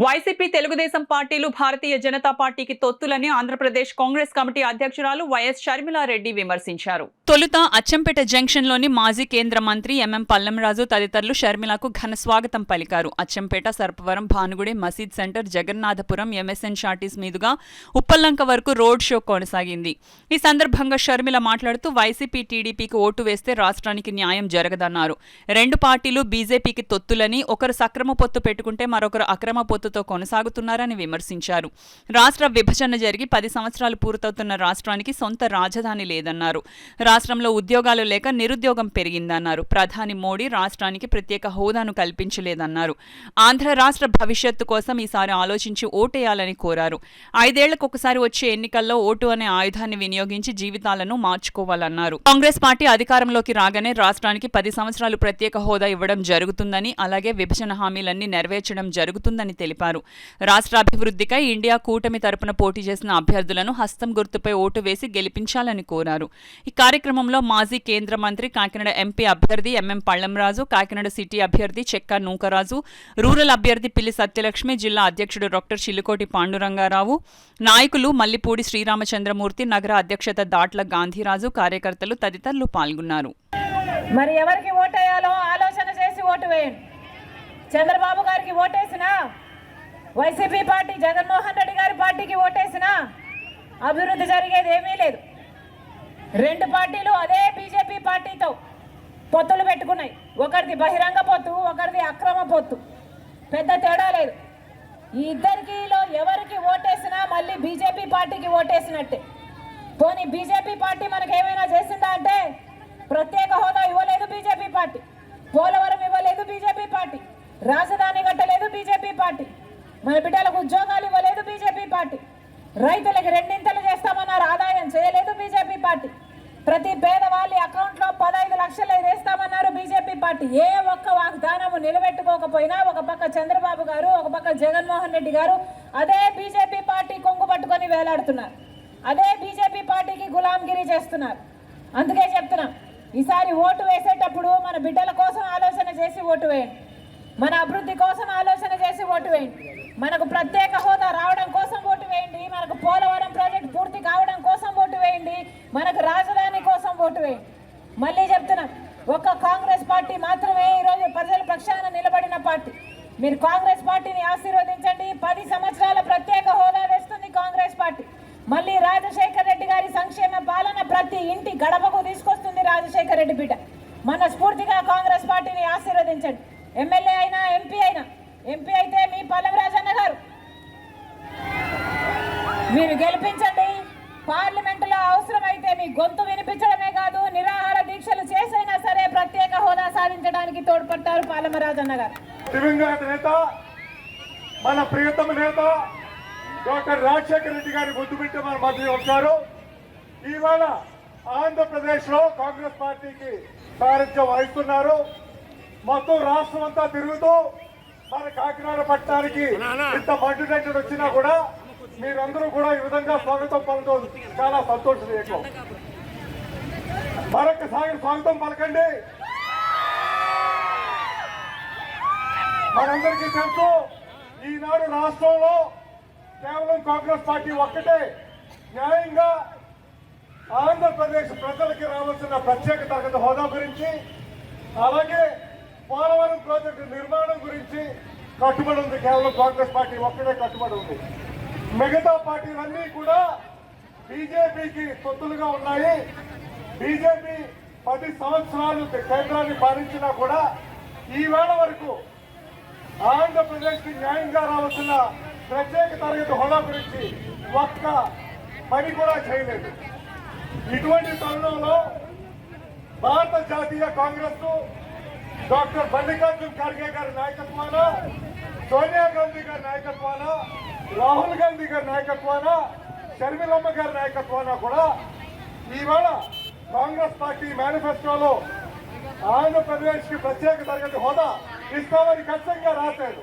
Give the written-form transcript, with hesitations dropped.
YCP Telugu Desam పార్టీలు భారతీయ జనతా పార్టీకి తొత్తులని Andhra Pradesh Congress committee అధ్యక్షురాలు వైఎస్ షర్మిలారెడ్డి విమర్శించారు. తొలుత అచ్చంపేట జంక్షన్లోని మాజీ కేంద్ర మంత్రి ఎంఎం పల్లంరాజు తదితరులు షర్మిలకు ఘన స్వాగతం పలికారు. అచ్చంపేట, సర్పవరం, భానుగుడి, మసీద్ సెంటర్, జగన్నాథపురం, ఎంఎస్ఎన్ షార్టీస్ మీదుగా ఉప్పల్లంక వరకు రోడ్ షో కొనసాగింది. ఈ సందర్భంగా షర్మిల మాట్లాడుతూ వైసీపీ, టీడీపీకి ఓటు వేస్తే రాష్ట్రానికి న్యాయం జరగదన్నారు. రెండు పార్టీలు బీజేపీకి తొత్తులని, ఒకరు సక్రమ పొత్తు పెట్టుకుంటే మరొకరు అక్రమ పొత్తుతో కొనసాగుతున్నారని విమర్శించారు. రాష్ట్ర విభజన జరిగి 10 సంవత్సరాలు పూర్తవుతున్న రాష్ట్రానికి సొంత రాజధాని లేదన్నారు. రాష్ట్రంలో ఉద్యోగాలు లేక నిరుద్యోగం పెరిగిందన్నారు. ప్రధాని మోడీ రాష్ట్రానికి ప్రత్యేక హోదాను కల్పించలేదన్నారు. ఆంధ్ర రాష్ట్ర భవిష్యత్తు కోసం ఈసారి ఆలోచించి ఓటేయాలని కోరారు. 5 ఏళ్లకొకసారి వచ్చే ఎన్నికల్లో ఓటు అనే ఆయుధాన్ని వినియోగించి జీవితాలను మార్చుకోవాలన్నారు. కాంగ్రెస్ పార్టీ అధికారంలోకి రాగానే రాష్ట్రానికి 10 సంవత్సరాలు ప్రత్యేక హోదా ఇవ్వడం జరుగుతుందని, అలాగే విభజన హామీలన్నీ నెరవేర్చడం జరుగుతుందని తెలిపారు. రాష్ట్ర అభివృద్ధికై ఇండియా కూటమి తరపున పోటీ చేసిన అభ్యర్థులను హస్తం గుర్తుపై ఓటు వేసి గెలిపించాలని కోరారు. ఈ కార్యక్రమంలో మాజీ కేంద్ర మంత్రి, కాకినాడ ఎంపీ అభ్యర్థి ఎంఎం పళ్లంరాజు, కాకినాడ సిటీ అభ్యర్థి చెక్క నూకరాజు, రూరల్ అభ్యర్థి పిల్లి సత్యలక్ష్మి, జిల్లా అధ్యక్షుడు డాక్టర్ చిల్లుకోటి పాండురంగారావు, నాయకులు మల్లిపూడి శ్రీరామచంద్రమూర్తి, నగర అధ్యక్షత దాట్ల గాంధీరాజు, కార్యకర్తలు తదితరులు పాల్గొన్నారు. మరి ఎవరికి ఓటేయాలో ఆలోచన చేసి ఓటు వేయండి. చంద్రబాబు గారికి ఓటేసినా, వైసీపీ పార్టీ జగన్మోహన్ రెడ్డి గారి పార్టీకి ఓటేసినా అభివృద్ధి జరిగేది ఏమీ లేదు. రెండు పార్టీలు అదే బీజేపీ పార్టీతో పొత్తులు పెట్టుకున్నాయి. ఒకరిది బహిరంగ పొత్తు, ఒకరిది అక్రమ పొత్తు. పెద్ద తేడా లేదు. ఈ ఇద్దరికిలో ఎవరికి ఓటేసినా మళ్ళీ బీజేపీ పార్టీకి ఓటేసినట్టే. పోనీ బీజేపీ పార్టీ మనకు ఏమైనా చేసిందా అంటే, ప్రత్యేక హోదా ఇవ్వలేదు బీజేపీ పార్టీ, పోలవరం ఇవ్వలేదు బీజేపీ పార్టీ, రాజధాని కట్టలేదు బీజేపీ పార్టీ, మన బిడ్డలకు ఉద్యోగాలు ఇవ్వలేదు బీజేపీ పార్టీ, రైతులకు రెండింతలు చేస్తామన్నారు, ఆదాయం చేయలేదు బీజేపీ పార్టీ, ప్రతి పేదవాళ్ళ అకౌంట్లో 15 లక్షలు వేస్తామన్నారు బీజేపీ పార్టీ. ఏ ఒక్క వాగ్దానము నిలబెట్టుకోకపోయినా ఒక పక్క చంద్రబాబు గారు, ఒక పక్క జగన్మోహన్ రెడ్డి గారు అదే బీజేపీ పార్టీ కొంగు పట్టుకొని వేలాడుతున్నారు. అదే బీజేపీ పార్టీకి గులాంగిరి చేస్తున్నారు. అందుకే చెప్తున్నాం, ఈసారి ఓటు వేసేటప్పుడు మన బిడ్డల కోసం ఆలోచన చేసి ఓటు వేయండి. మన అభివృద్ధి కోసం ఆలోచన చేసి ఓటు వేయండి. మనకు ప్రత్యేక హోదా రావడం కోసం ఓటు వేయండి. మనకు పోలవరం ప్రాజెక్ట్ పూర్తి కావడం కోసం ఓటు వేయండి. మనకు రాజధాని కోసం ఓటు వేయండి. మళ్ళీ చెప్తున్నాం, ఒక్క కాంగ్రెస్ పార్టీ మాత్రమే ఈరోజు ప్రజల పక్షాన నిలబడిన పార్టీ. మీరు కాంగ్రెస్ పార్టీని ఆశీర్వదించండి. 10 సంవత్సరాల ప్రత్యేక హోదా తెస్తుంది కాంగ్రెస్ పార్టీ. మళ్ళీ రాజశేఖర్ రెడ్డి గారి సంక్షేమ పాలన ప్రతి ఇంటి గడపకు తీసుకొస్తుంది రాజశేఖర్ రెడ్డి బిడ్డ. మనస్ఫూర్తిగా కాంగ్రెస్ పార్టీని ఆశీర్వదించండి. ఎమ్మెల్యే అయినా, ఎంపీ అయినా, ఎంపీ అయితే మీ పల్లవరాజన్న గారు మీరు గెలిపించండి. పార్లమెంటులో అవసరమైతే మీ గొంతు వినిపించడమే కాదు, నిరాహార దీక్షలు చేసైనా సరే ప్రత్యేక హోదా సాధించడానికి తోడ్పడతారు పాలమరాజన్న గారు. దివంగత నేత, మన ప్రియతమ నేత డాక్టర్ రాజశేఖర రెడ్డి గారి ముద్దు పెట్టి మన మధ్య వచ్చారు. ఇవాళ ఆంధ్రప్రదేశ్ లో కాంగ్రెస్ పార్టీకి సారథ్యం వహిస్తున్నారు. మొత్తం రాష్ట్రం అంతా తిరుగుతూ మన కాకినాడ పట్టణానికి ఇంత మండుటెంట్ వచ్చినా కూడా మీరందరూ కూడా ఈ విధంగా స్వాగతం పలకడం చాలా సంతోషదాయకం. మరొకసారి స్వాగతం పలకండి. మనందరికీ తెలుసు, ఈనాడు రాష్ట్రంలో కేవలం కాంగ్రెస్ పార్టీ ఒక్కటే న్యాయంగా ఆంధ్రప్రదేశ్ ప్రజలకి రావాల్సిన ప్రత్యేక తరగతి హోదా గురించి, అలాగే పోలవరం ప్రాజెక్టు నిర్మాణం గురించి కట్టుబడి ఉంది. కేవలం కాంగ్రెస్ పార్టీ ఒక్కడే కట్టుబడి ఉంది. మిగతా పార్టీలన్నీ కూడా బీజేపీకి తొత్తులుగా ఉన్నాయి. బీజేపీ 10 సంవత్సరాలు కేంద్రాన్ని పాలించినా కూడా ఈవేళ వరకు ఆంధ్రప్రదేశ్కి న్యాయంగా రావాల్సిన ప్రత్యేక తరగతి హోదా గురించి ఒక్క పని కూడా చేయలేదు. ఇటువంటి తరుణంలో భారత జాతీయ కాంగ్రెస్ డాక్టర్ మల్లికార్జున్ ఖర్గే గారి నాయకత్వాన, సోనియా గాంధీ గారి నాయకత్వాన, రాహుల్ గాంధీ గారి నాయకత్వాన, షర్మిలమ్మ గారి నాయకత్వాన కూడా ఈవేళ కాంగ్రెస్ పార్టీ మేనిఫెస్టోలో ఆంధ్రప్రదేశ్ కి ప్రత్యేక తరగతి హోదా ఇస్తామని ఖచ్చితంగా రాశారు.